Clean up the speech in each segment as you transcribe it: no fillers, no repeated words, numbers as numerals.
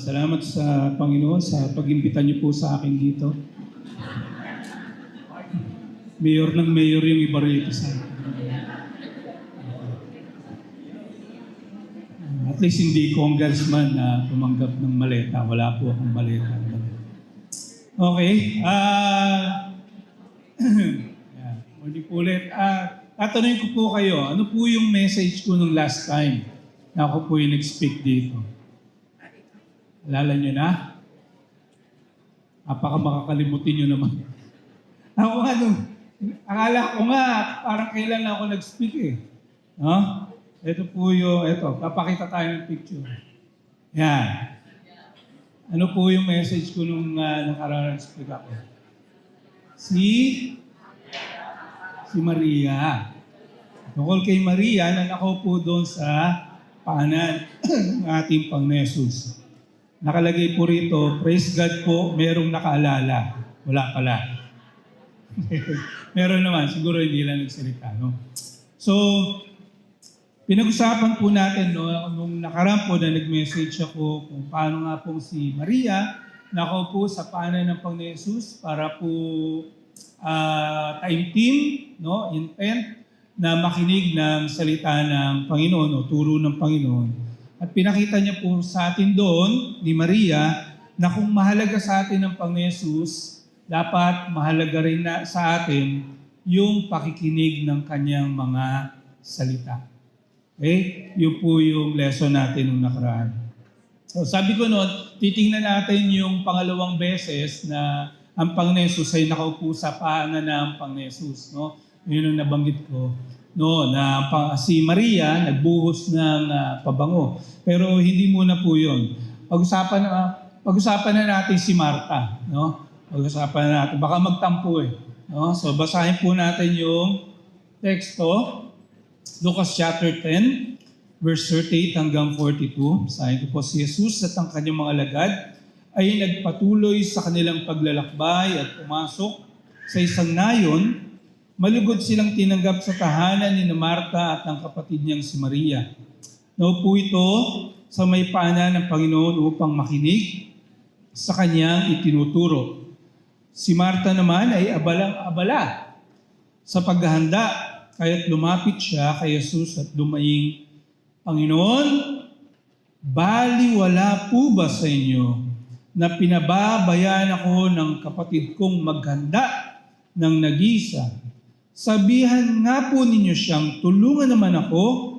Salamat sa Panginoon sa pag-imbita niyo po sa akin dito. Mayor ng mayor yung iba rito sa akin. At least hindi congressman na tumanggap ng maleta. Wala po akong maleta. Okay. Muli po ulit. Tatanungin ko po kayo, ano po yung message ko nung last time na ako po yung nag-speak dito? Alala nyo na? Makakalimutin nyo naman. Ako nga akala ko nga, parang kailan na ako nag-speak eh. No? Ito po yung, papakita tayo ng picture. Yan. Ano po yung message ko nung nakaraan speak ako? Si Maria. Tungkol kay Maria na nakaupo doon sa paanan ng ating Panginoon Jesus. Nakalagay po rito, praise God po, merong nakaalala. Wala pala. Meron naman, siguro hindi lang nagsalita. No? So, pinag-usapan po natin, no, nung nakaraan po na nag-message ako kung paano nga po si Maria nakaupo sa paanan ng Panginoon Jesus para po taimtim, no, intent na makinig ng salita ng Panginoon o turo ng Panginoon. At pinakita niya po sa atin doon, ni Maria, na kung mahalaga sa atin ng Panginoon Jesus, dapat mahalaga rin na sa atin yung pakikinig ng kanyang mga salita. Okay? Yun po yung lesson natin nung nakaraan. So sabi ko noon, titingnan natin yung pangalawang beses na ang Panginoon Jesus ay nakaupo sa paanan ng Panginoon Jesus. No? Yun ang nabanggit ko. No, na si Maria nagbuhos ng pabango. Pero hindi muna po 'yon. Pag-usapan na natin si Marta, no? Pag-usapan na natin baka magtampo eh, no? So basahin po natin yung teksto, Lucas chapter 10, verse 38 hanggang 42. Basahin ko po si Jesus at ang kanyang mga alagad ay nagpatuloy sa kanilang paglalakbay at pumasok sa isang nayon. Malugod silang tinanggap sa tahanan ni Marta at ng kapatid niyang si Maria. Naupo ito sa may paanan ng Panginoon upang makinig sa kanyang itinuturo. Si Marta naman ay abalang-abala sa paghahanda, kaya't lumapit siya kay Jesus at lumaing, Panginoon, baliwala po ba sa inyo na pinababayaan ako ng kapatid kong maghanda ng nagisa? Sabihan nga po ninyo siyang tulungan naman ako.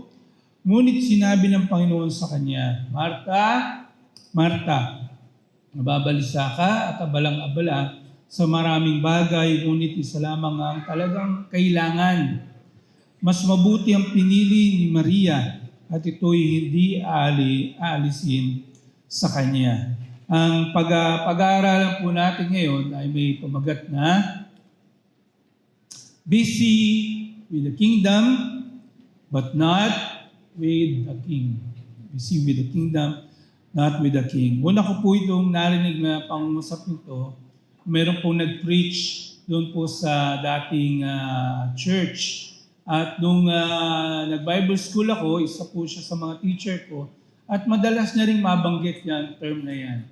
Ngunit sinabi ng Panginoon sa kanya, Marta, Marta, nababalisa ka at abalang-abala sa maraming bagay, ngunit isa lamang ang talagang kailangan. Mas mabuti ang pinili ni Maria at ito'y hindi aalisin sa kanya. Ang pag-aaralan po natin ngayon ay may pamagat na busy with the kingdom, but not with the king. Busy with the kingdom, not with the king. Una ko po itong narinig na pangusap nito. Meron pong nag-preach doon po sa dating church. At nung nag-Bible school ako, isa po siya sa mga teacher ko. At madalas na rin mabanggit yan, term na yan.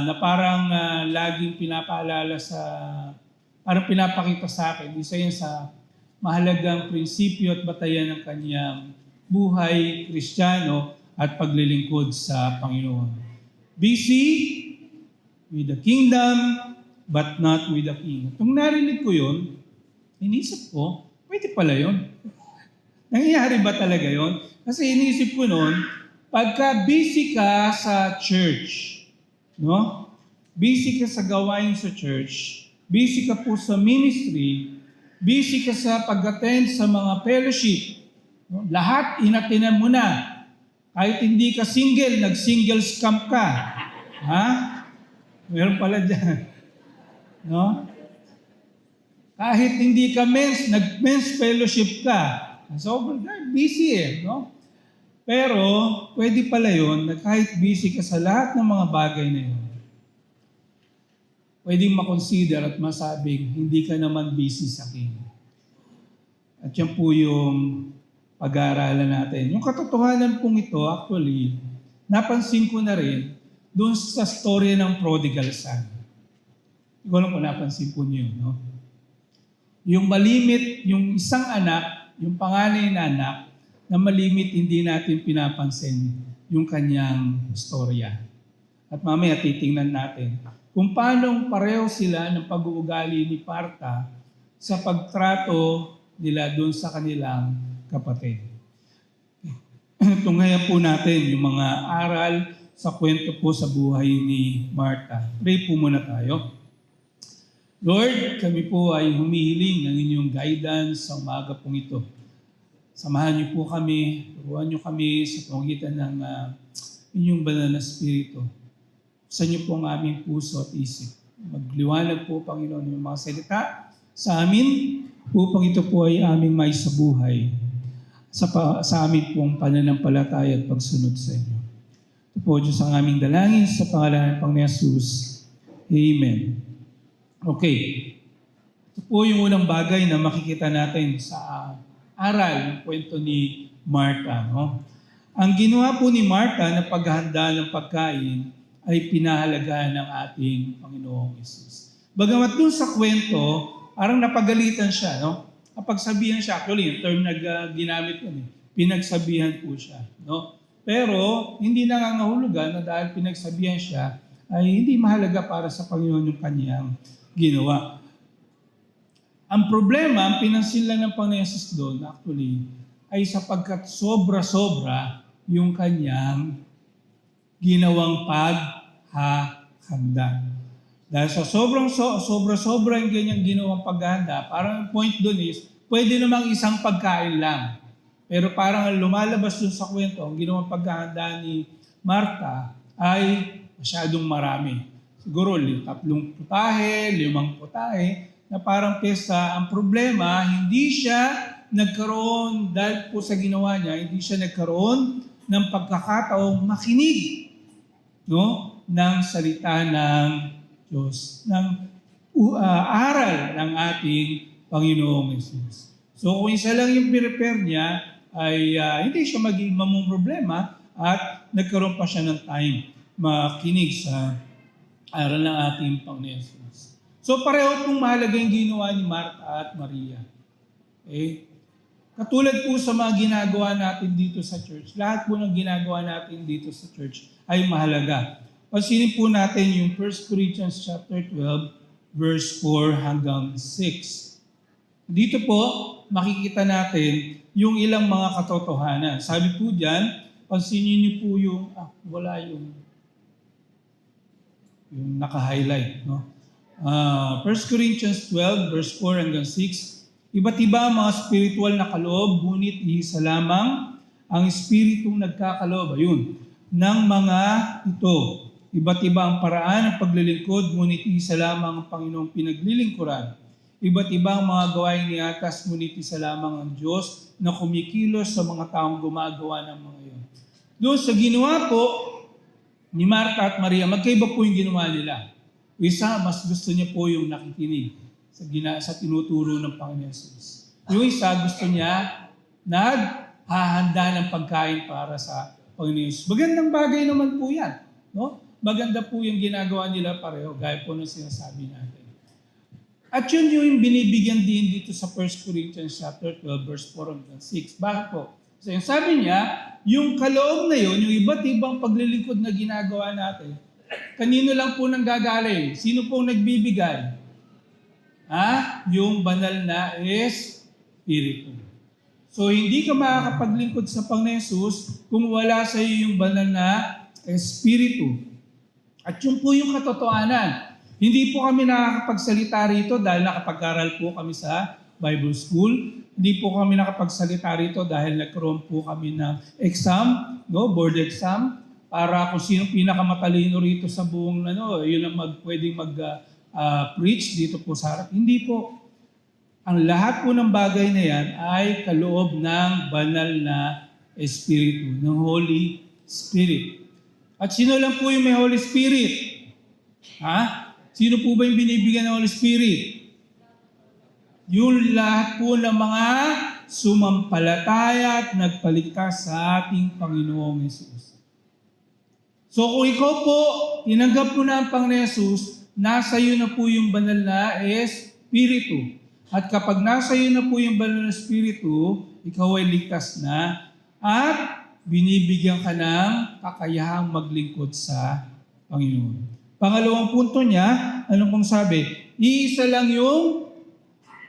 Na parang laging pinapaalala parang pinapakita sa akin, isa yan sa mahalagang prinsipyo at batayan ng kanyang buhay, Kristiyano, at paglilingkod sa Panginoon. Busy with the kingdom, but not with the king. Kung narinig ko yun, inisip ko, pwede pala yun. Nangyayari ba talaga yun? Kasi inisip ko noon, pagka busy ka sa church, no? Busy ka sa gawain sa church, busy ka po sa ministry, busy ka sa pag-attend sa mga fellowship. No? Lahat inatinan mo na. Kahit hindi ka single, nag-single scam ka. Ha? Meron pala dyan. No? Kahit hindi ka nag-men's fellowship ka. So, busy eh. No? Pero, pwede pala yun na kahit busy ka sa lahat ng mga bagay na yun, pwedeng makonsider at masabing hindi ka naman busy sa King. At yan po yung pag-aaralan natin. Yung katotohanan pong ito, actually, napansin ko na rin doon sa storya ng prodigal son. Hindi ko alam kung napansin po niyo, no? Yung malimit, yung isang anak, yung panganay na anak, na malimit hindi natin pinapansin yung kanyang storya. At mamaya titingnan natin kung paano pareho sila ng pag-uugali ni Marta sa pagtrato nila doon sa kanilang kapatid. Tunghayan po natin yung mga aral sa kwento po sa buhay ni Marta. Pray po muna tayo. Lord, kami po ay humihiling ng inyong guidance sa umaga pong ito. Samahan niyo po kami, turuan niyo kami sa pamagitan ng inyong banal na Espiritu. Sa niyo po ang aming puso at isip. Magliwanag po, Panginoon, yung mga salita sa amin, upang ito po ay aming may sa buhay sa amin pong pananampalataya at pagsunod sa inyo. Ito po, Diyos, ang aming dalangin sa pangalan ng Panginoon Jesus. Amen. Okay. Ito po yung unang bagay na makikita natin sa aral ng kwento ni Marta. No? Ang ginawa po ni Marta na paghahanda ng pagkain ay pinahalagahan ng ating Panginoong Jesus. Bagamat dun sa kwento, parang napagalitan siya. No? Kapagsabihan siya, actually, yung term na ginamit yun, pinagsabihan po siya. No? Pero, hindi nangangahulugan na dahil pinagsabihan siya, ay hindi mahalaga para sa Panginoon yung kanyang ginawa. Ang problema, ang pinansin lang ng Panginoon Jesus doon, actually, ay sapagkat sobra-sobra yung kanyang ginawang paghahanda. Dahil sa sobra-sobra yung ganyang ginawang paghahanda, parang ang point doon is, pwede namang isang pagkain lang. Pero parang lumalabas doon sa kwento, ang ginawang paghahanda ni Marta ay masyadong marami. Siguro 3 putahe, 5 putahe, na parang pesta. Ang problema, hindi siya nagkaroon, dahil po sa ginawa niya, hindi siya nagkaroon ng pagkakataong makinig, no, ng salita ng Diyos, ng aral ng ating Panginoong Jesus. So kung isa lang yung prepare niya, ay hindi siya maging mamumroblema at nagkaroon pa siya ng time makinig sa aral ng ating Panginoon Jesus. So pareho pong mahalaga yung ginawa ni Marta at Maria. Okay? Katulad po sa mga ginagawa natin dito sa church, lahat po ng ginagawa natin dito sa church ay mahalaga. Pansinin po natin yung 1 Corinthians chapter 12, verse 4 hanggang 6. Dito po, makikita natin yung ilang mga katotohanan. Sabi po dyan, pansinin niyo po yung, wala yung naka-highlight. No? 1 Corinthians 12, verse 4 hanggang 6. Iba't iba ang mga spiritual na kaloob, ngunit isa lamang ang espiritong nagkakaloob. Ayun, ng mga ito. Iba't iba ang paraan ng paglilingkod, ngunit isa lamang ang Panginoong pinaglilingkuran. Iba't iba ang mga gawain ni atas, ngunit isa lamang ang Diyos na kumikilos sa mga taong gumagawa ng mga iyon. Doon sa ginawa po ni Marta at Maria, magkaiba po yung ginawa nila. Isa, mas gusto niya po yung nakikinig sa tinuturo ng Panginoon Jesus. Yung isa, gusto niya naghahanda ng pagkain para sa Panginoon Jesus. Magandang bagay naman po yan. No? Maganda po yung ginagawa nila pareho, gaya po ng sinasabi natin. At yun yung binibigyan din dito sa 1 Corinthians chapter 12, verse 4 hanggang 6. Bakit po? So yung sabi niya, yung kaloob na yun, yung iba't ibang paglilingkod na ginagawa natin, kanino lang po nang gagaling? Sino pong nagbibigay? Yung banal na Espiritu. So hindi ka makakapaglingkod sa Panginoon Jesus kung wala sa iyo yung banal na Espiritu. At yun po yung katotohanan. Hindi po kami nakakapagsalita rito dahil nakapag-aral po kami sa Bible School. Hindi po kami nakapagsalita rito dahil nagkaroon po kami ng exam, board exam, para kung sino pinakamatalino rito sa buong, yun ang pwedeng mag-preach dito po sa harap. Hindi po. Ang lahat po ng bagay na yan ay kaloob ng banal na Espiritu, ng Holy Spirit. At sino lang po yung may Holy Spirit? Sino po ba yung binibigyan ng Holy Spirit? Yung lahat po ng mga sumampalataya at nagpaligtas sa ating Panginoong Jesus. So kung ikaw po, tinanggap mo na ang Panginoon Jesus, nasa iyo na po yung banal na Espiritu. At kapag nasa iyo na po yung banal na Espiritu, ikaw ay ligtas na at binibigyan ka ng kakayahang maglingkod sa Panginoon. Pangalawang punto niya, ano pong sabi? Iisa lang yung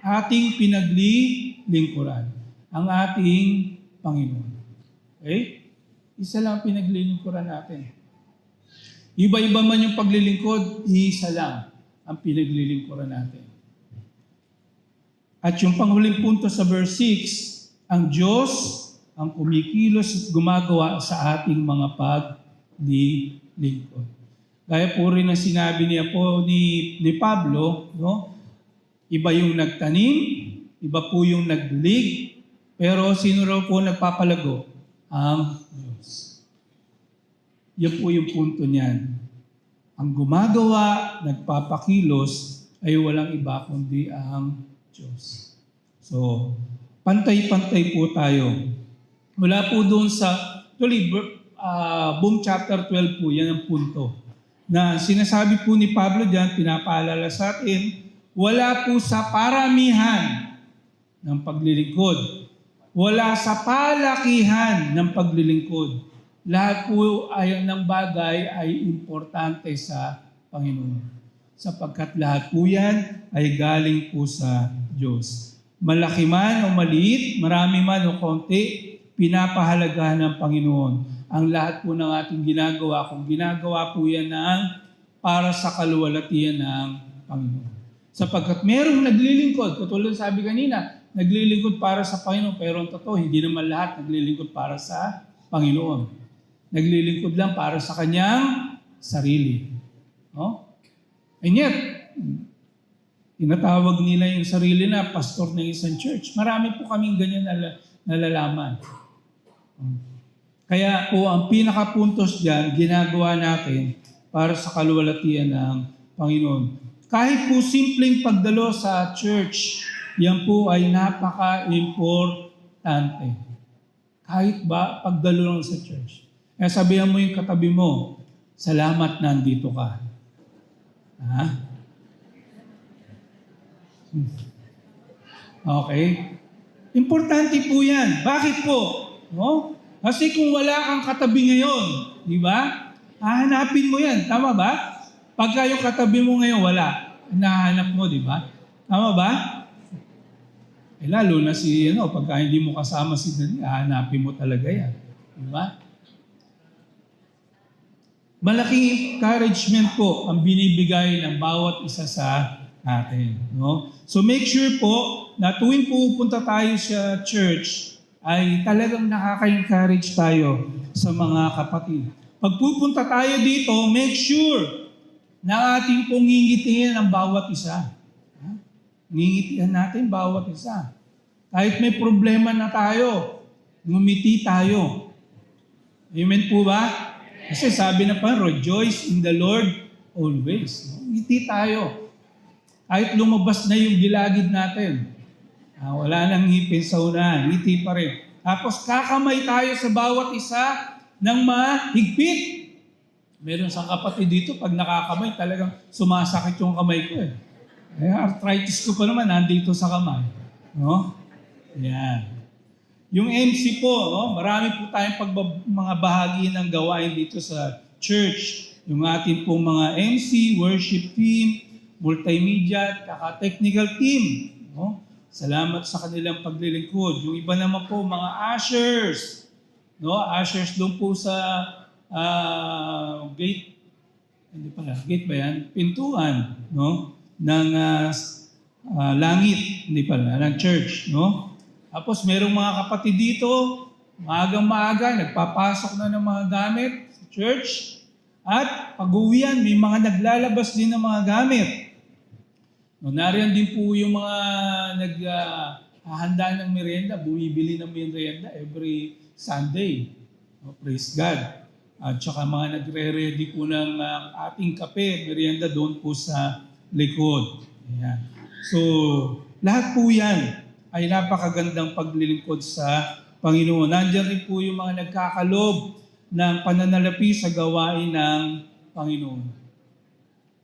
ating pinaglilingkuran. Ang ating Panginoon. Okay? Isa lang pinaglilingkuran natin. Iba-iba man yung paglilingkod, isa lang ang pinaglilingkuran natin. At yung panghuling punto sa verse 6, ang Diyos ang kumikilos at gumagawa sa ating mga paglilingkod. Gaya po rin ang sinabi niya po ni Pablo, no? Iba yung nagtanim, iba po yung nagdilig, pero sino raw po nagpapalago? Ang Diyos. Yan po yung punto niyan. Ang gumagawa, nagpapakilos, ay walang iba kundi ang Diyos. So, pantay-pantay po tayo. Wala po doon sa, buong chapter 12 po, yan ang punto. Na sinasabi po ni Pablo diyan, pinapaalala sa atin, wala po sa paramihan ng paglilingkod. Wala sa palakihan ng paglilingkod. Lahat po ng bagay ay importante sa Panginoon. Sapagkat lahat po yan ay galing po sa Diyos. Malaki man o maliit, marami man o konti, pinapahalagahan ng Panginoon. Ang lahat po ng ating ginagawa, kung ginagawa po yan para sa kaluwalhatian ng Panginoon. Sapagkat merong naglilingkod, katulad sabi kanina, naglilingkod para sa Panginoon, pero ang totoo, hindi naman lahat naglilingkod para sa Panginoon. Naglilingkod lang para sa kanyang sarili. No? And yet, tinatawag nila yung sarili na pastor ng isang church. Marami po kaming ganyan nalalaman. Kaya po, ang pinakapuntos dyan, ginagawa natin para sa kaluwalhatian ng Panginoon. Kahit po simpleng pagdalo sa church, yan po ay napaka-importante. Kahit ba pagdalo lang sa church. Kaya sabihan mo yung katabi mo, salamat nandito ka. Ha? Okay? Importante po yan. Bakit po? No? Kasi kung wala kang katabi ngayon, di ba? Hahanapin mo yan. Tama ba? Pagka yung katabi mo ngayon, wala. Nahanap mo, di ba? Tama ba? Eh lalo na pagka hindi mo kasama si Dani, hahanapin mo talaga yan. Di ba? Malaking encouragement po ang binibigay ng bawat isa sa atin. No? So make sure po na tuwing pupunta tayo sa church, ay talagang nakaka-encourage tayo sa mga kapatid. Pag pupunta tayo dito, make sure na ating pong ngingitihan ang bawat isa. Ngingitihan natin bawat isa. Kahit may problema na tayo, ngumiti tayo. Amen po ba? Kasi sabi na pa, rejoice in the Lord always. Ngiti tayo. Kahit lumabas na yung gilagid natin, wala nang ngipin sa unahan, ngiti pa rin. Tapos kakamay tayo sa bawat isa ng mahigpit. Meron sa kapatid dito, pag nakakamay, talagang sumasakit yung kamay ko eh. Arthritis ko pa naman, nandito sa kamay. No? Yan. Yung MC po, no? Marami po tayong mga bahagi ng gawain dito sa church. Yung ating pong mga MC, worship team, multimedia, technical team. No? Salamat sa kanilang paglilingkod. Yung iba naman po, mga ushers. No? Ushers doon po sa gate. Hindi pala, gate ba yan? Pintuan, no? Ng langit, hindi pala, ng church, no? Tapos merong mga kapatid dito, maagang-maaga, nagpapasok na ng mga gamit sa church. At pag-uwian, may mga naglalabas din ng mga gamit. No, nariyan din po yung mga naghahanda ng merienda, bumibili ng merienda every Sunday. No, praise God. At saka mga nagre-ready po ng ating kape, merienda doon po sa likod. Ayan. So, lahat po yan ay napakagandang paglilingkod sa Panginoon. Nandiyan rin po yung mga nagkakalob ng pananalapi sa gawain ng Panginoon.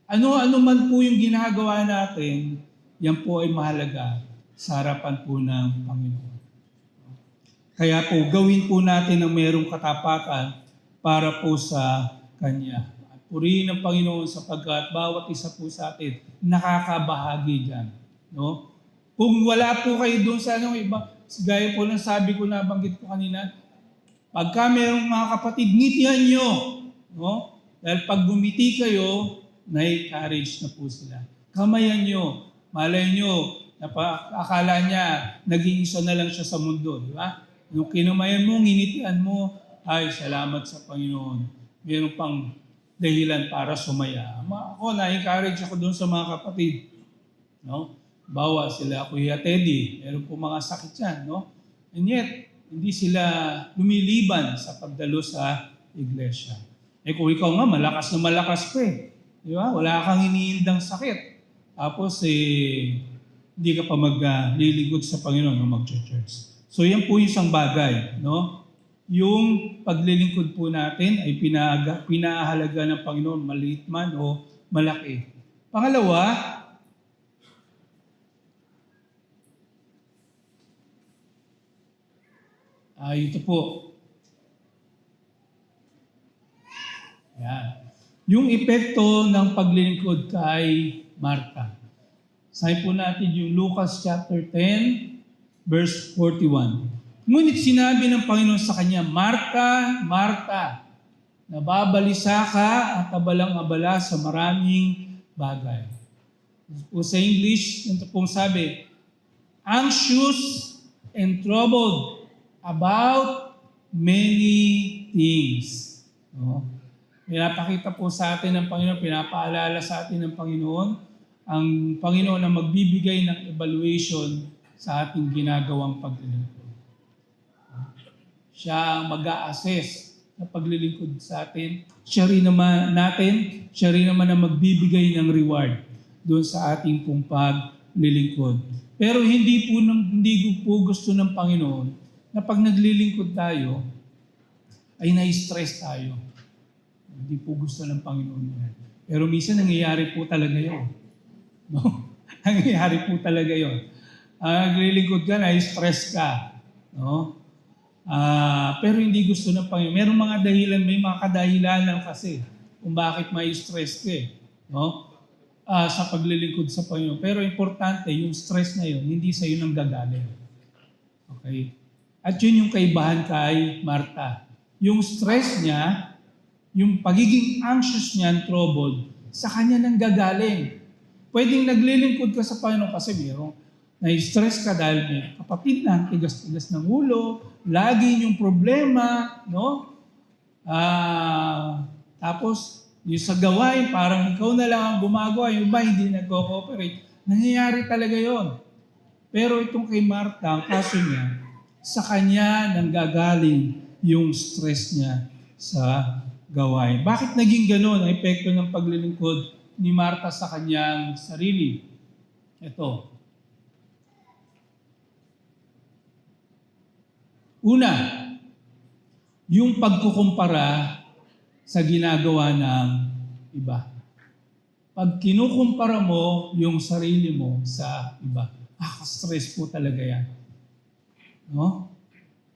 Ano man po yung ginagawa natin, yan po ay mahalaga sa harapan po ng Panginoon. Kaya po, gawin po natin ang mayroong katapatan para po sa Kanya. At purihin ng Panginoon sapagkat bawat isa po sa atin nakakabahagi dyan. No? Kung wala po kayo doon sa iba, gaya po ng sabi ko, nabanggit ko kanina, pagka mayroong mga kapatid, ngitihan nyo. No? Dahil pag gumiti kayo, na-encourage na po sila. Kamayan nyo. Malay nyo, akala niya, naging isa na lang siya sa mundo. Di ba? Nung kinamayan mo, nginitian mo, ay, salamat sa Panginoon. Meron pang dahilan para sumaya. Ako, na-encourage ako doon sa mga kapatid. No? Bawa sila, Kuya Teddy, meron po mga sakit yan. No? And yet, hindi sila lumiliban sa pagdalo sa iglesia. Kung ikaw nga, malakas na malakas pa eh. Di ba? Wala kang iniindang sakit. Tapos, hindi ka pa maglilingkod sa Panginoon o mag-church. So, yan po yung isang bagay. No? Yung paglilingkod po natin ay pinahalaga ng Panginoon, maliit man o malaki. Pangalawa, ito po. Yan. Yung epekto ng paglilingkod kay Marta. Sabi po natin yung Lucas chapter 10, verse 41. Ngunit sinabi ng Panginoon sa kanya, Marta, Marta, nababalisa ka at abalang-abala sa maraming bagay. O sa English, ito pong sabi, anxious and troubled about many things. No? Pinapakita po sa atin ng Panginoon, pinapaalala sa atin ng Panginoon, ang Panginoon na magbibigay ng evaluation sa ating ginagawang paglilingkod. Siya ang mag-a-assess na paglilingkod sa atin. Siya rin naman ang magbibigay ng reward doon sa ating pong paglilingkod. Pero hindi po gusto ng Panginoon na pag naglilingkod tayo, ay na-stress tayo. Hindi po gusto ng Panginoon yan. Pero minsan nangyayari po talaga yun. No? Nangyayari po talaga yun. Naglilingkod ka, na-stress ka. No? Pero hindi gusto ng Panginoon. Merong mga dahilan, may mga kadahilanan kasi kung bakit may stress ka no? Sa paglilingkod sa Panginoon. Pero importante, yung stress na yun, hindi sa iyo nang gagaling. Okay? At yun yung kaibahan kay Marta. Yung stress niya, yung pagiging anxious niya and troubled, sa kanya nang gagaling. Pwedeng naglilingkod ka sa Panginoon kasi mayroong na-stress ka dahil may kapatid na tigas-tigas ng ulo, lagi yung problema, no? Tapos, yung sa gawain, parang ikaw na lang ang gumagawa, yung iba hindi nag-cooperate. Nangyayari talaga yon. Pero itong kay Marta, ang kaso niya, sa kanya nanggagaling yung stress niya sa gawain. Bakit naging gano'n ang epekto ng paglilingkod ni Marta sa kanyang sarili? Ito. Una, yung pagkukumpara sa ginagawa ng iba. Pag kinukumpara mo yung sarili mo sa iba, stress po talaga yan. No?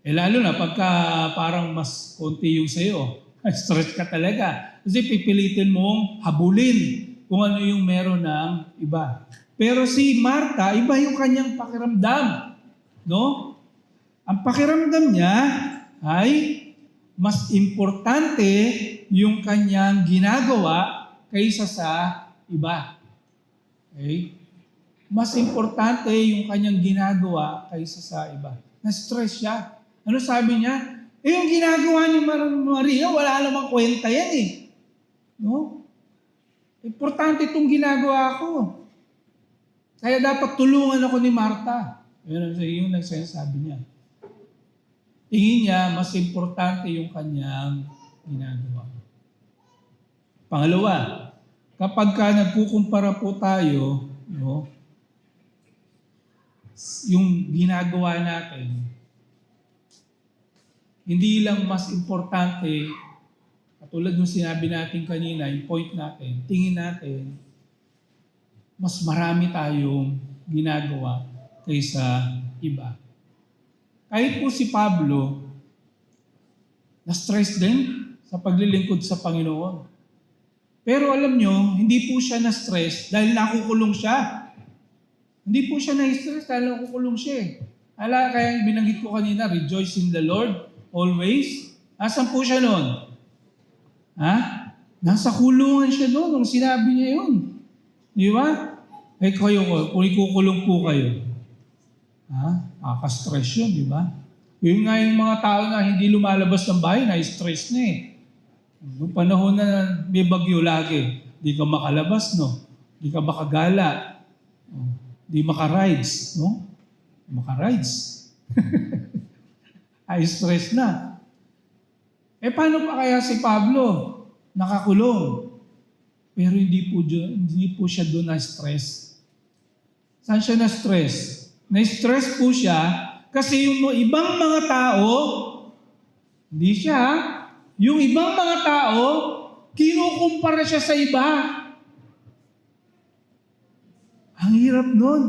Lalo na pagka parang mas konti yung sa'yo, stress ka talaga. Kasi pipilitin mong habulin kung ano yung meron ng iba. Pero si Marta, iba yung kanyang pakiramdam. No? Ang pakiramdam niya ay mas importante yung kanyang ginagawa kaysa sa iba. Okay? Mas importante yung kanyang ginagawa kaysa sa iba. Na-stress siya. Ano sabi niya? Yung ginagawa ni Maria, wala namang kwenta yan eh. No? Importante itong ginagawa ko. Kaya dapat tulungan ako ni Marta. Yun ang sinasabi niya. Tingin niya, mas importante yung kanyang ginagawa. Pangalawa, kapag nagkukumpara po tayo, no, yung ginagawa natin, hindi lang mas importante, katulad ng sinabi natin kanina, yung point natin, tingin natin, mas marami tayong ginagawa kaysa iba. Kahit po si Pablo, na-stress din sa paglilingkod sa Panginoon. Pero alam nyo, hindi po siya na-stress dahil nakukulong siya. Hindi po siya na-stress dahil nakukulong siya eh. Kaya binanggit ko kanina, rejoice in the Lord always. Asan po siya noon? Ha? Nasa kulungan siya noon nung sinabi niya yun. Di ba? Eh kayo, kung ikukulong po kayo, stress yun, di ba? Yun nga yung mga tao na hindi lumalabas ng bahay, na-stress na eh. Noong panahon na may bagyo lagi, di ka makalabas, no? Di ka makagala. Di makarides, no? Makarides. Ay, stress na. Eh, paano pa kaya si Pablo? Nakakulong. Pero hindi po siya doon na-stress. Saan siya na-stress? Na-stress po siya kasi yung ibang mga tao, hindi siya, yung ibang mga tao, kinukumpara siya sa iba. Ang hirap nun.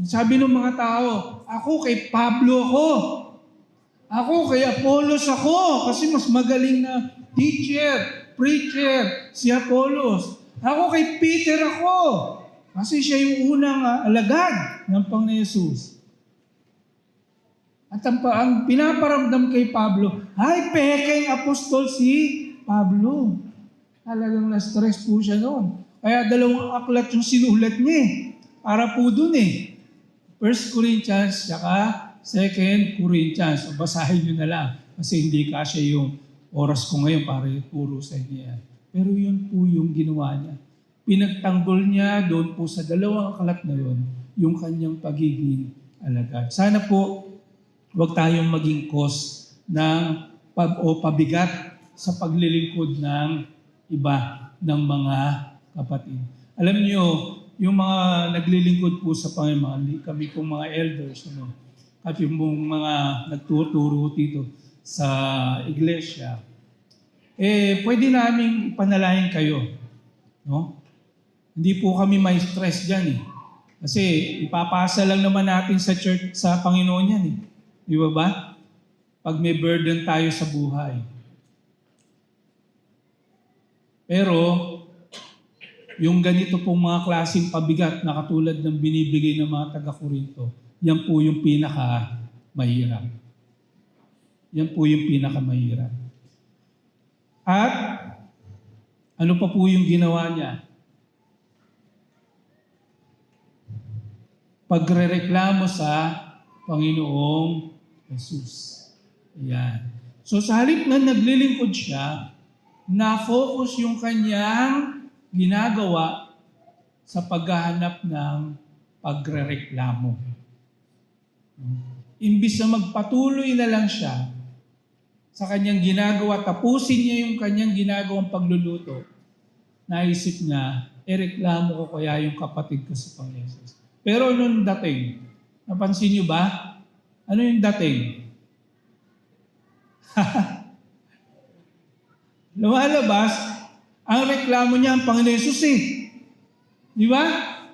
Sabi ng mga tao, ako kay Pablo ako. Ako kay Apollos ako. Kasi mas magaling na teacher, preacher, si Apollos. Ako kay Peter ako. Kasi siya yung unang alagad ng Panginoon Yesus. At ang pinaparamdam kay Pablo, ay, pekeng apostol si Pablo. Talagang na-stress po siya noon. Kaya 2 aklat yung sinulat niya eh. Para po dun eh. 1 Corinthians, saka 2 Corinthians. O basahin nyo na lang. Kasi hindi kasya yung oras ko ngayon para puro sa inyo yan. Pero yun po yung ginawa niya. Pinagtanggol niya doon po sa 2 aklat na yun, yung kanyang pagiging alagad. Sana po, huwag tayong maging cause ng pabigat sa paglilingkod ng iba, ng mga kapatid. Alam niyo, yung mga naglilingkod po sa Panginoon, kami pong mga elders, at yung mga nagtuturo dito sa iglesia, pwede namin ipanalangin kayo. No? Hindi po kami may stress dyan eh. Kasi ipapasa lang naman natin sa church, sa Panginoon yan eh. Di ba? Pag may burden tayo sa buhay. Pero, yung ganito pong mga klaseng pabigat na katulad ng binibigay ng mga taga-Korinto, yan po yung pinaka-mahirap. Yan po yung pinaka-mahirap. At, ano pa po yung ginawa niya? Pagrereklamo sa Panginoong Jesus. Ayan. So sa halip na naglilingkod siya, na-focus yung kanyang ginagawa sa paghahanap ng pagrereklamo. Imbis na magpatuloy na lang siya sa kanyang ginagawa, tapusin niya yung kanyang ginagawang pagluluto, naisip niya, reklamo ko kaya yung kapatid ko sa Panginoon. Pero nung dating, napansin niyo ba? Ano yung dating? Lumalabas, ang reklamo niya ang Panginoon Yesus eh. Di ba?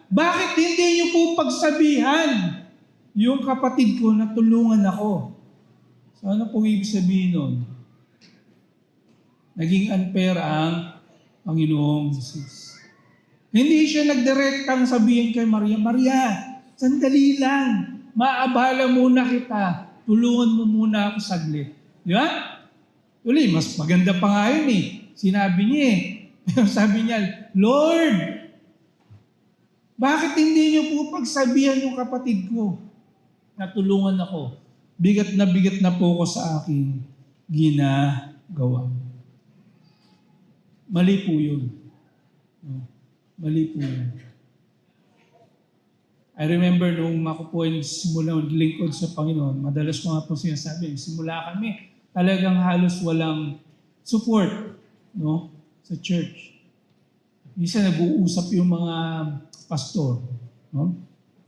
Bakit hindi niyo po pagsabihan yung kapatid ko na tulungan ako? So ano po ibig sabihin nun? Naging unfair ang Panginoong Jesus. Hindi siya nagdirektang sabihin kay Maria, Maria, sandali lang, maabala muna kita, tulungan mo muna ako saglit. Di ba? Uli, mas maganda pa nga yun eh. Sinabi niya eh. Sabi niya, Lord, bakit hindi niyo po pagsabihan yung kapatid ko na tulungan ako? Bigat na po ko sa aking ginagawa. Mali po yun. Mali po yun. I remember nung ako po ay simula lingkod sa Panginoon, madalas ko nga po sinasabi, simula kami, talagang halos walang support sa church. Minsan nag-uusap yung mga pastor.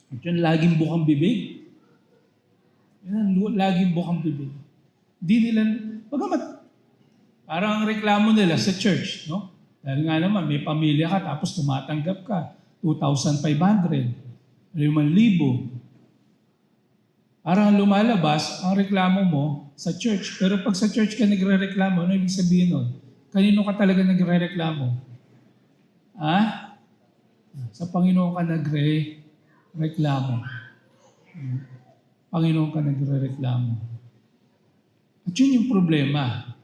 At yun, laging bukang bibig. Yan ang laging bukang bibig. Di nila, bagamat, parang ang reklamo nila sa church, no? Dahil nga naman, may pamilya ka, tapos tumatanggap ka, 2,500, 5,000. Parang lumalabas ang reklamo mo sa church. Pero pag sa church ka nagre-reklamo, ano ibig sabihin nun? Kanino ka talaga nagre-reklamo? Ha? Sa Panginoon ka nagre-reklamo. Panginoon ka nagre-reklamo. At yun yung problema.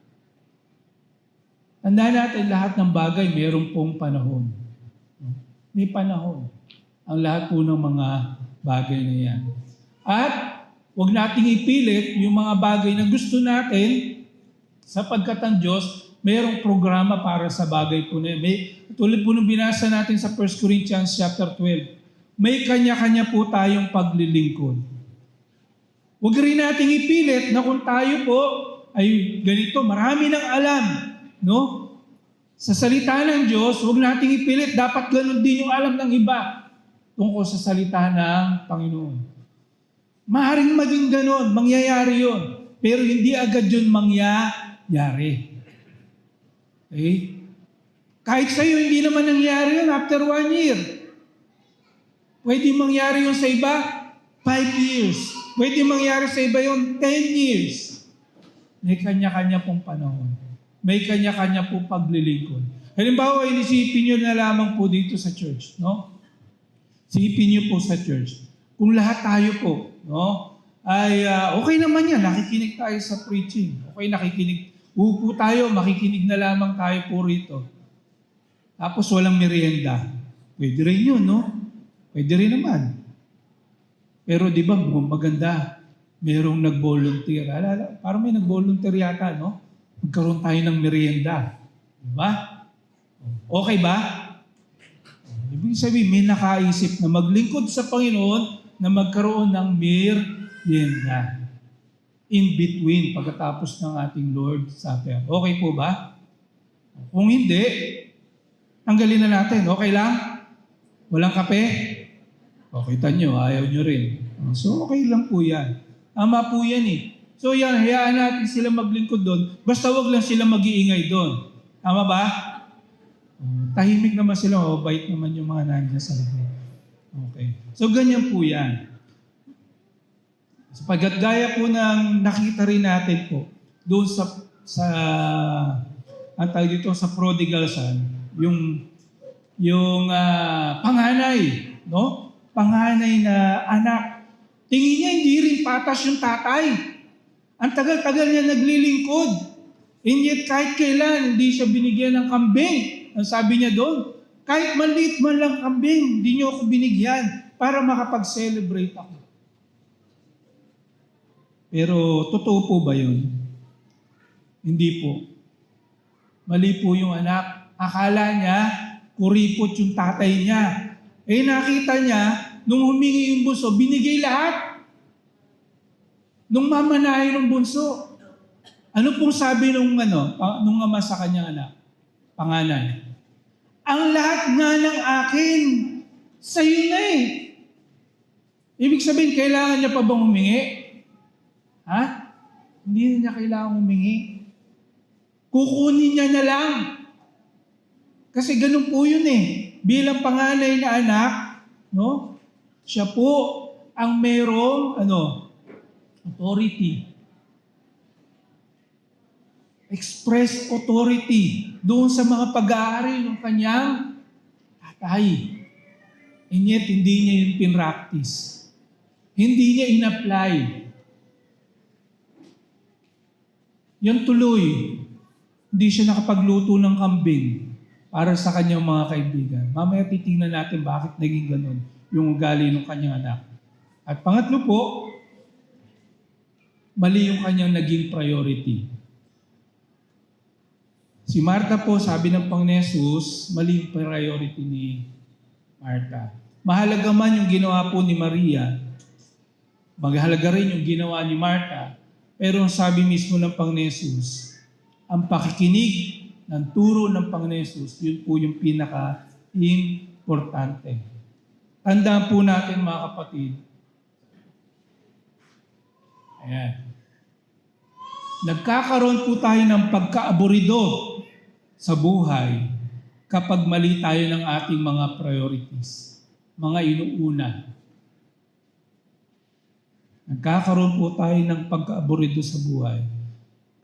Tandaan natin lahat ng bagay, mayroon pong panahon. May panahon. Ang lahat po ng mga bagay na yan. At huwag nating ipilit yung mga bagay na gusto natin sapagkat ang Diyos, mayroong programa para sa bagay po na yan. Tulad po nung binasa natin sa 1 Corinthians chapter 12, may kanya-kanya po tayong paglilingkod. Huwag rin nating ipilit na kung tayo po ay ganito, marami nang alam, no? Sa salita ng Diyos, huwag nating ipilit, dapat ganun din yung alam ng iba tungkol sa salita ng Panginoon. Maaaring maging ganun, mangyayari yun, pero hindi agad yun mangyayari. Okay? Kahit sa'yo, hindi naman nangyari yun after 1 year. Pwede mangyari yun sa iba, 5 years. Pwede mangyari sa iba yun, 10 years. May kanya-kanya pong panahon. May kanya-kanya pong paglilingkod. Halimbawa, inisipin nyo na lamang po dito sa church, no? Isipin nyo po sa church. Kung lahat tayo po, no, ay okay naman yan, nakikinig tayo sa preaching. Okay, nakikinig. Upo tayo, makikinig na lamang tayo po rito. Tapos walang merienda. Pwede rin yun, no? Pwede rin naman. Pero di ba, maganda, merong nag-volunteer. Parang may nag-volunteer yata, no? Magkaroon tayo ng merienda. Di ba? Okay ba? Ibig sabihin, may nakaisip na maglingkod sa Panginoon na magkaroon ng merienda. In between, pagkatapos ng ating Lord Supper. Okay po ba? Kung hindi, tanggalin na natin. Okay lang? Walang kape? O, kita nyo, ayaw nyo rin. So, okay lang po yan. Tama po yan eh. So yan, hayaan natin sila maglingkod doon. Basta wag lang sila mag-iingay doon. Tama ba? Tahimik naman sila. Bait naman yung mga nandiyan sa likod. Okay. So ganyan po yan. Sapagkat gaya po ng nakita rin natin po doon sa ang tawag dito sa prodigal son, yung panganay, no? Panganay na anak. Tingin niya hindi rin patas yung tatay. Ang tagal-tagal niya naglilingkod. And yet kahit kailan hindi siya binigyan ng kambing. Ang sabi niya doon, kahit maliit man lang kambing, hindi niyo ako binigyan para makapag-celebrate ako. Pero totoo po ba yun? Hindi po. Mali po yung anak. Akala niya, kuripot yung tatay niya. Nakita niya, nung humingi yung bunso, binigay lahat. Nung mamanahin ng bunso. Ano pong sabi nung ama sa kanyang anak? Panganay. Ang lahat nga ng akin, sa'yo na eh. Ibig sabihin, kailangan niya pa bang humingi? Ha? Hindi na niya kailangan humingi. Kukunin niya na lang. Kasi ganun po yun eh. Bilang panganay na anak, no? Siya po ang mayroong authority. Express authority doon sa mga pag-aari ng kanyang tatay. And yet, hindi niya yung pinractice. Hindi niya in-apply. Yan tuloy, hindi siya nakapagluto ng kambing para sa kanyang mga kaibigan. Mamaya titingnan natin bakit naging ganun yung ugali ng kanyang anak. At pangatlo po, mali yung kanyang naging priority. Si Martha po, sabi ng Panginoon Jesus, mali yung priority ni Martha. Mahalaga man yung ginawa po ni Maria, maghalaga rin yung ginawa ni Martha, pero sabi mismo ng Panginoon Jesus, ang pakikinig ng turo ng Panginoon Jesus, yun po yung pinaka-importante. Tandaan po natin mga kapatid, Ayan. Nagkakaroon po tayo ng pagkaaburido sa buhay kapag mali tayo ng ating mga priorities, mga inuuna. Nagkakaroon po tayo ng pagkaaburido sa buhay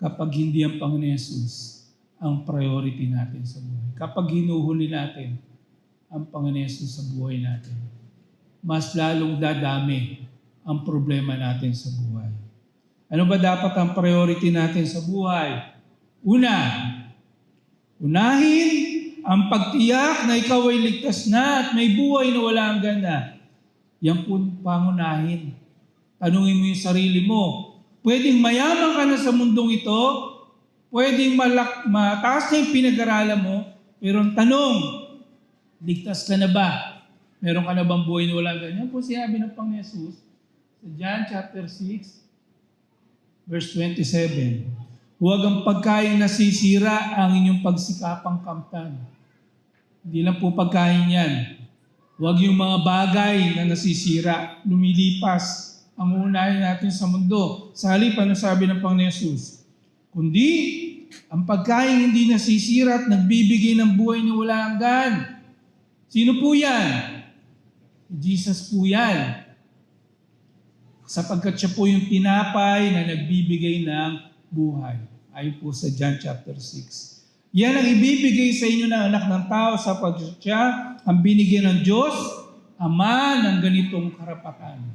kapag hindi ang Panginoon Yesus ang priority natin sa buhay. Kapag hinuhuli natin ang Panginoon Yesus sa buhay natin, mas lalong dadami ang problema natin sa buhay. Ano ba dapat ang priority natin sa buhay? Una, unahin ang pagtiyak na ikaw ay ligtas na at may buhay na wala hanggan na. Yan po pangunahin. Tanungin mo yung sarili mo. Pwedeng mayaman ka na sa mundong ito, pwedeng mataas na yung pinag-aralan mo, pero ang tanong, ligtas ka na ba? Meron ka na bang buhay na wala hanggan? Yan po sinabi ng Panginoon Yesus sa John chapter 6, verse 27, huwag ang pagkain nasisira ang inyong pagsikapang kamtan. Hindi lang po pagkain yan. Huwag yung mga bagay na nasisira, lumilipas, ang unahin natin sa mundo. Sa halip, ano sabi ng Panginoon Yesus? Kundi, ang pagkain hindi nasisira at nagbibigay ng buhay na wala hanggan. Sino po yan? Jesus po yan. Sapagkat siya po yung tinapay na nagbibigay ng buhay. Ayon po sa John chapter 6. Yan ang ibibigay sa inyo ng anak ng tao sapagkat siya ang binigyan ng Diyos, Ama ng ganitong karapatan.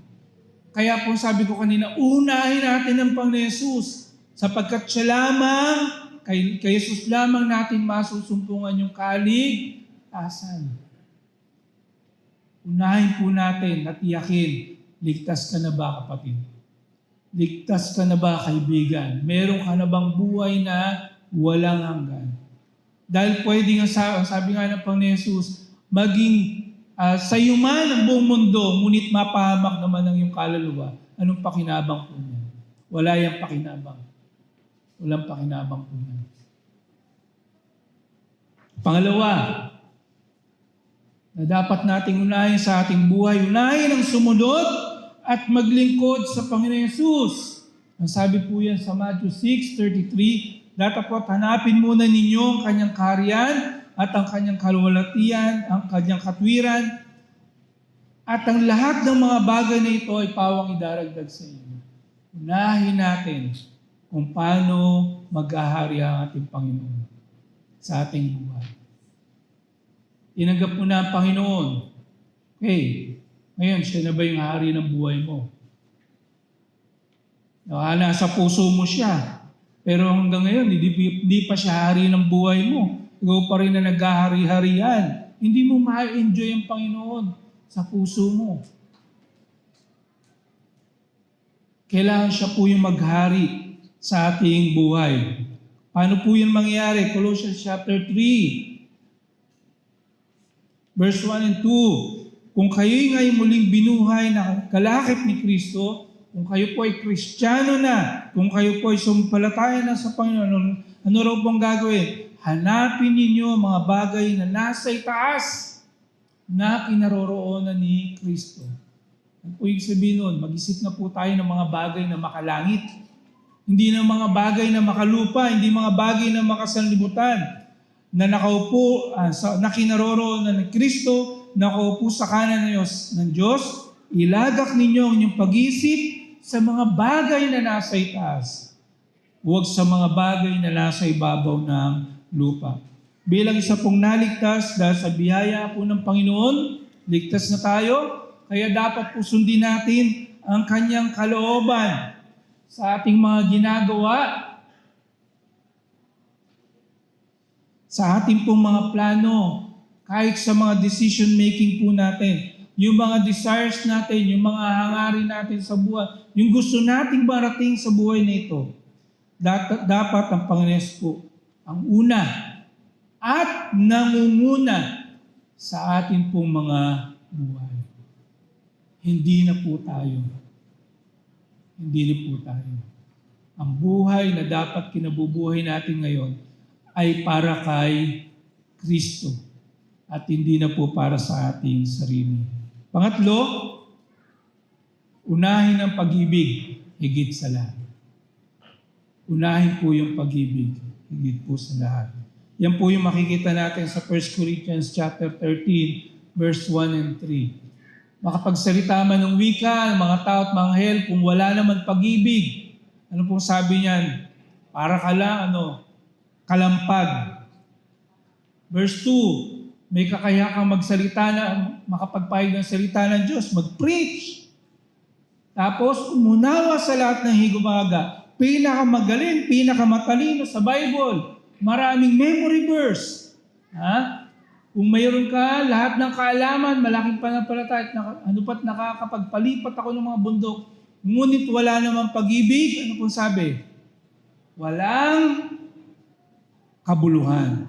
Kaya po sabi ko kanina, unahin natin ang Panginoon Yesus sapagkat siya lamang, kay Jesus lamang natin masusumpungan yung kaligtasan. Unahin po natin at iyakin, ligtas ka na ba, kapatid? Ligtas ka na ba, kaibigan? Meron ka na bang buhay na walang hanggan? Dahil pwede nga, sabi nga ng Panginoon Yesus, maging sa iyo man ang buong mundo, ngunit mapahamak naman ang iyong kaluluwa. Anong pakinabang po niya? Wala yung pakinabang. Walang pakinabang po niya. Pangalawa, na dapat nating unahin sa ating buhay, unahin ang sumunod at maglingkod sa Panginoon Yesus. Ang sabi po yan sa Matthew 6:33, dapat hanapin muna ninyo ang kanyang kaharian at ang kanyang kaluwalhatian, ang kanyang katwiran, at ang lahat ng mga bagay na ito ay pawang idaragdag sa inyo. Unahin natin kung paano maghahari ang ating Panginoon sa ating buhay. Tinanggap mo na ang Panginoon. Okay. Ngayon, siya na ba yung hari ng buhay mo? Nasa puso mo siya. Pero hanggang ngayon, hindi pa siya hari ng buhay mo. Ikaw pa rin na naghahari-harian. Hindi mo ma-enjoy ang Panginoon sa puso mo. Kailangan siya po yung maghari sa ating buhay. Paano po yan mangyayari? Colossians chapter 3, verse 1 and 2. Kung kayo'y ngayon muling binuhay na kalakip ni Kristo, kung kayo po ay Kristiyano na, kung kayo po ay sumpalataya na sa Panginoon, ano raw pong gagawin? Hanapin ninyo mga bagay na nasa itaas na kinaroroonan ni Kristo. Ano po yung sabihin nun? Mag-isip na po tayo ng mga bagay na makalangit. Hindi ng mga bagay na makalupa, hindi mga bagay na makasanlibutan, na nakaupo, na kinaroroonan ni Kristo, nakaupo sa kanan ng Diyos, ilagak ninyo ang inyong pag-isip sa mga bagay na nasa itaas. Huwag sa mga bagay na nasa ibabaw ng lupa. Bilang isa pong naligtas dahil sa biyaya po ng Panginoon, ligtas na tayo, kaya dapat po sundin natin ang kanyang kalooban sa ating mga ginagawa, sa ating pong mga plano, kahit sa mga decision making po natin, yung mga desires natin, yung mga hangarin natin sa buhay, yung gusto nating marating sa buhay na ito, dapat ang Panginoon po ang una at nangunguna sa ating pong mga buhay. Hindi na po tayo. Hindi na po tayo. Ang buhay na dapat kinabubuhay natin ngayon ay para kay Kristo at hindi na po para sa ating sarili. Pangatlo, unahin ang pag-ibig, higit sa lahat. Unahin po yung pag-ibig, higit po sa lahat. Yan po yung makikita natin sa 1 Corinthians chapter 13, verse 1 and 3. Makapagsalita man ng wika, ng mga tao at mga anghel, kung wala naman pag-ibig, ano pong sabi niyan? Para ka lang, kalampag. Verse 2, may kakaya kang magsalita na, makapagpahig ng salita ng Diyos, mag-preach. Tapos, umunawa sa lahat ng higumaga. Pinakamagaling, pinakamatalino sa Bible. Maraming memory verse. Kung mayroon ka, lahat ng kaalaman, malaking pananampalataya, at pa't nakakapagpalipat ako ng mga bundok. Ngunit wala namang pag-ibig, ano pong sabi? Walang kabuluhan.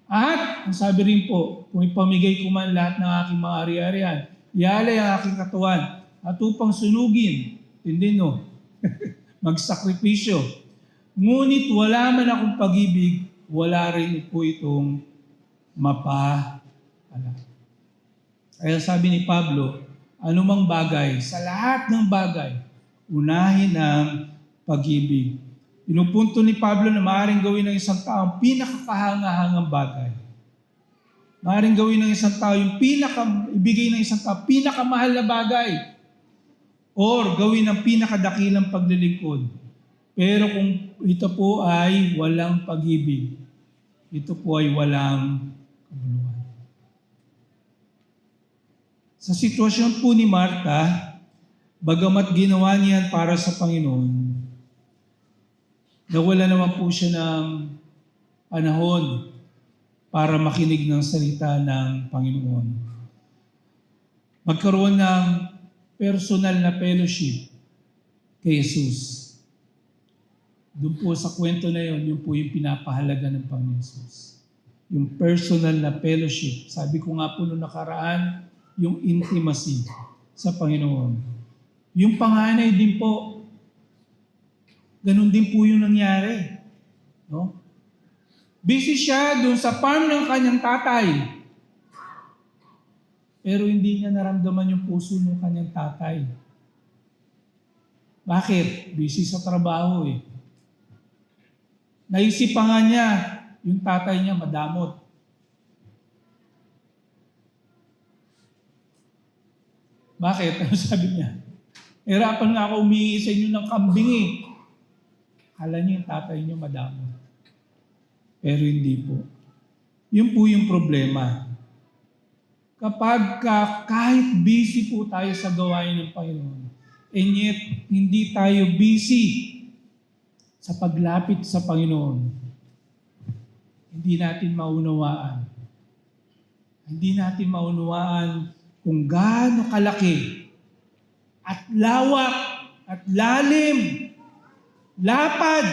At, ang sabi rin po, kung ipamigay ko man lahat ng aking mga ari-arian, ialay ang aking katawan, at upang sunugin, hindi magsakripisyo. Ngunit wala man akong pag-ibig, wala rin po itong mapapala. Kaya sabi ni Pablo, anumang bagay, sa lahat ng bagay, unahin ang pag-ibig. Pinupunto ni Pablo na maaaring gawin ng isang tao ang pinakakahangahangang bagay. Maaaring gawin ng isang tao yung ibigay ng isang tao pinakamahal na bagay. Or gawin ang pinakadakilang paglilingkod. Pero kung ito po ay walang pag-ibig, ito po ay walang kabuluhan. Sa sitwasyon po ni Marta, bagamat ginawa niyan para sa Panginoon, nawala naman po siya ng panahon para makinig ng salita ng Panginoon. Magkaroon ng personal na fellowship kay Jesus. Doon po sa kwento na yun po yung pinapahalaga ng Panginoon Jesus. Yung personal na fellowship. Sabi ko nga po noong nakaraan, yung intimacy sa Panginoon. Yung panganay din po, ganun din po yung nangyari. Busy siya doon sa farm ng kanyang tatay. Pero hindi niya naramdaman yung puso ng kanyang tatay. Bakit? Busy sa trabaho Naisip pa nga niya, yung tatay niya madamot. Bakit? Ano sabi niya? Hirapan nga ako umihi sa inyo ng kambing Akala niyo yung tatay niyo madamot. Pero hindi po. Yun po yung problema. Kapag kahit busy po tayo sa gawain ng Panginoon, and yet hindi tayo busy sa paglapit sa Panginoon, hindi natin maunawaan. Hindi natin maunawaan kung gaano kalaki at lawak at lalim, lapad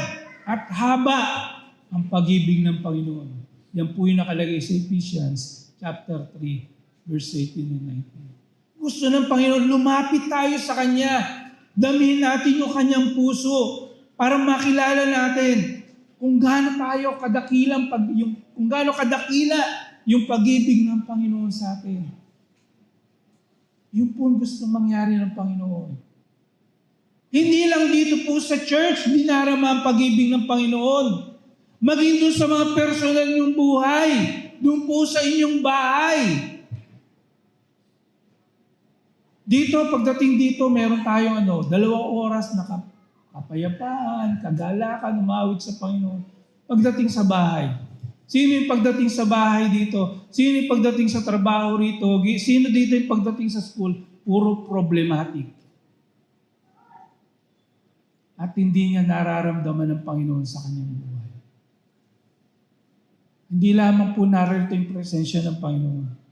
at haba ang pag-ibig ng Panginoon. Yan po yung nakalagay sa Ephesians chapter 3. Verse 18 and 19. Gusto ng Panginoon, lumapit tayo sa Kanya. Damihin natin yung Kanyang puso para makilala natin kung gaano kadakila yung pag-ibig ng Panginoon sa atin. Yung po gusto mangyari ng Panginoon. Hindi lang dito po sa church, dinarama ang pag-ibig ng Panginoon. Maging doon sa mga personal niyong buhay, doon po sa inyong bahay. Dito, pagdating dito, meron tayong 2 oras na kapayapaan, kagalakan, umawit sa Panginoon. Pagdating sa bahay. Sino yung pagdating sa bahay dito? Sino yung pagdating sa trabaho rito? Sino dito yung pagdating sa school? Puro problematic. At hindi niya nararamdaman ng Panginoon sa kanyang buhay. Hindi lamang po narito yung presensya ng Panginoon.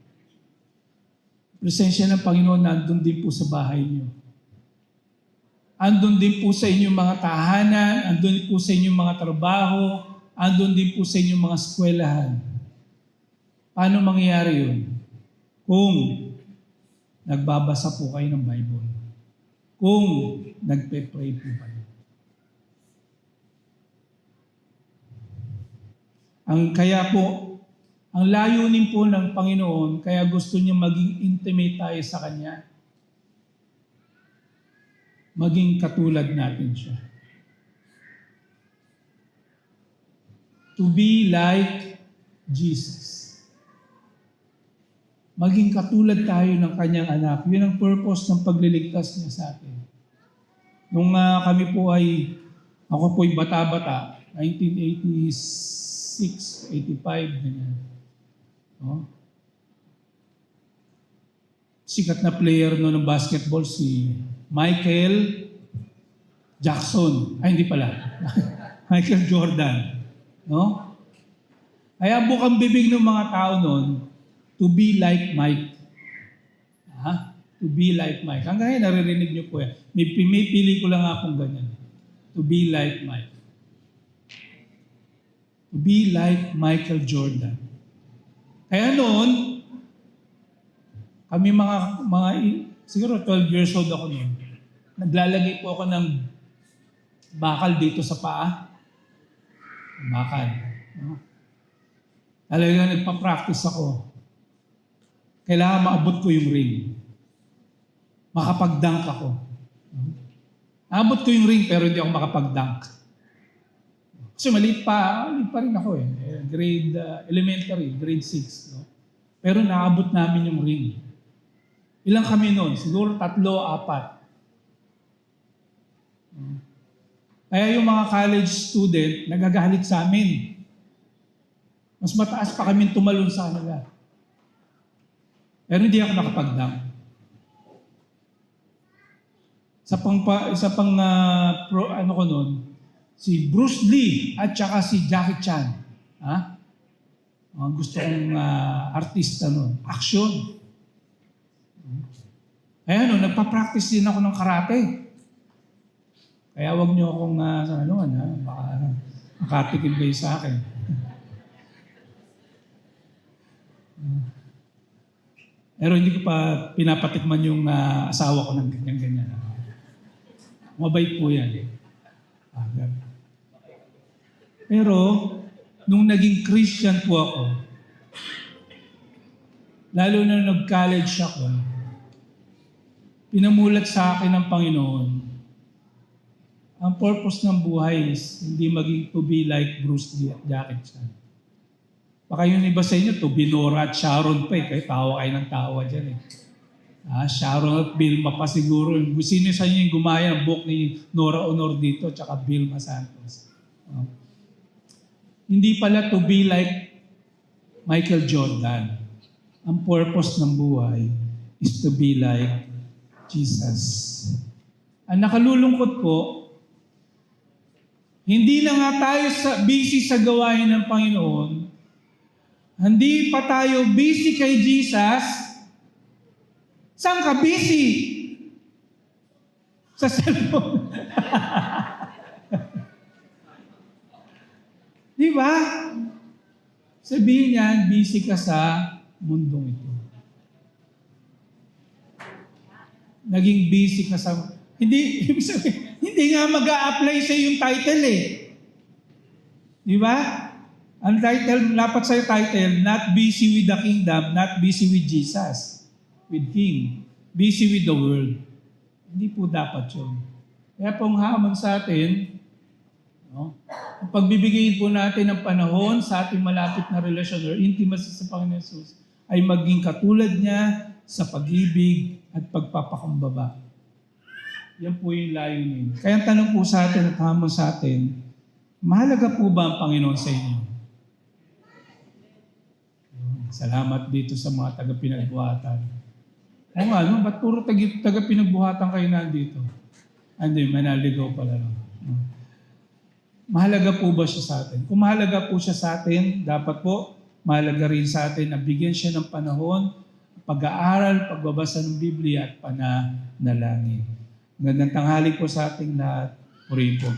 Presensya ng Panginoon nandun din po sa bahay niyo. Andun din po sa inyong mga tahanan, andun din po sa inyong mga trabaho, andun din po sa inyong mga eskwelahan. Paano mangyayari yun? Kung nagbabasa po kayo ng Bible. Kung nagpe-pray po kayo. Kaya po, ang layunin po ng Panginoon, kaya gusto niya maging intimate tayo sa Kanya. maging katulad natin siya. To be like Jesus. Maging katulad tayo ng kanyang anak. Yun ang purpose ng pagliligtas niya sa atin. Nung kami po ako po ay bata-bata, 1986, 85, ganyan. No? Sikat na player no ng basketball si Michael Jackson. Ay, hindi pala. Michael Jordan. No? Kaya bukang bibig ng mga tao noon, to be like Mike. To be like Mike. Hanggang ngayon, naririnig niyo po yan. May pelikula nga akong ganyan. To be like Mike. To be like Michael Jordan. Kaya noon, kami siguro 12 years old ako noon. Naglalagay po ako ng bakal dito sa paa. Bakal. No? Talagang nagpa-practice ako. Kailangan maabot ko yung ring. Makapag-dunk ako. Abot ko yung ring pero hindi ako makapag-dunk. Kasi maliit pa rin ako eh. Elementary, grade 6. No? Pero naabot namin yung ring. Ilang kami noon? Siguro 3, 4. Kaya yung mga college student, nagagalit sa amin. Mas mataas pa kami tumalon sa kanila. Pero hindi ako nakapag-dunk. Isa pang ano ko noon, si Bruce Lee at saka si Jackie Chan. Gusto kong artista noon. Action. Kaya nagpa-practice din ako ng karate. Kaya wag niyo akong baka makatikim kayo sa akin. Pero hindi ko pa pinapatikman yung asawa ko ng ganyan-ganyan. Mabait po yan. Pero, nung naging Christian po ako, lalo na nag-college ako, pinamulat sa akin ng Panginoon, ang purpose ng buhay is hindi maging to be like Bruce Lee at Jackie Chan. Baka yung iba sa inyo, to be Nora at Sharon pa eh. Kaya tawa kayo ng tawa dyan eh. Sharon at Vilma pa siguro. Sino sa inyo yung gumaya ng book ni Nora Honor dito tsaka Vilma Santos? Hindi pala to be like Michael Jordan. Ang purpose ng buhay is to be like Jesus. Ang nakalulungkot po, hindi na nga tayo busy sa gawain ng Panginoon. Hindi pa tayo busy kay Jesus. Saan ka busy? Sa cellphone. Di ba? Sabihin niyan, busy ka sa mundong ito. Naging busy ka sa... Hindi nga mag-a-apply sa yung title eh. Di ba? Ang title, dapat sa'yo title, not busy with the kingdom, not busy with Jesus, with King. Busy with the world. Hindi po dapat yun. Kaya pong hamon sa atin, ang pagbibigay po natin ng panahon sa ating malapit na relasyon or intimacy sa Panginoon Jesus ay maging katulad niya sa pag-ibig at pagpapakumbaba. Yan po yung layunin. Kaya ang tanong po sa atin at hamon sa atin, mahalaga po ba ang Panginoon sa inyo? Salamat dito sa mga taga-pinagbuhatan. O nga, ba't puro taga-pinagbuhatan kayo nandito? Hindi, manaligaw pala. Mahalaga po ba siya sa atin? Kung mahalaga po siya sa atin, dapat po mahalaga rin sa atin na bigyan siya ng panahon, pag-aaral, pagbabasa ng Biblia at pananalangin. Magandang tanghali po sa ating lahat. Purihin po.